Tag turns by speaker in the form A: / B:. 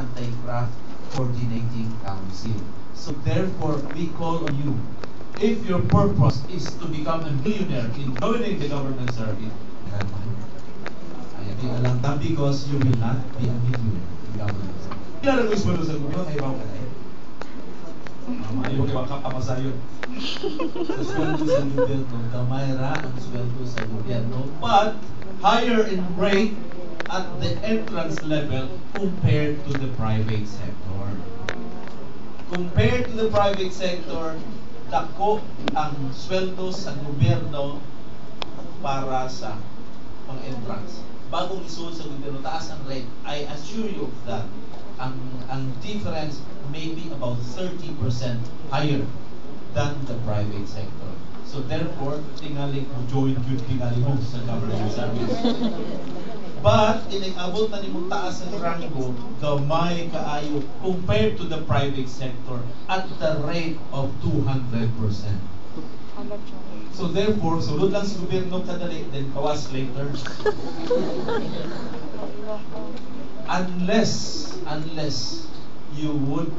A: Anti-Graft Coordinating Council. So therefore, we call on you, if your purpose is to become a millionaire in joining the government service, ayaw alam na because you will not be a millionaire in government service. Kailangan mo iswalo sa gobyerno, kayo ba ka na eh? Ayaw kayo makakapasayo. Sa sweldo sa gobyerno, gamay ra ang sweldo sa gobyerno, but higher in rate at the entrance level compared to the private sector. Compared to the private sector, dako ang sweldo sa gobyerno para sa pang-entrance. Bagong isuod sa gobyerno, taas ang rate. I assure you of that. Ang difference may be about 30% higher than the private sector. So therefore, tingali mo join yun, tingali mo sa government service. But, inabot na ni mong taas ang rango, gamay kaayo compared to the private sector at the rate of 200%. So therefore, sulod lang sa gobyerno kadali, then kawas later. Unless you would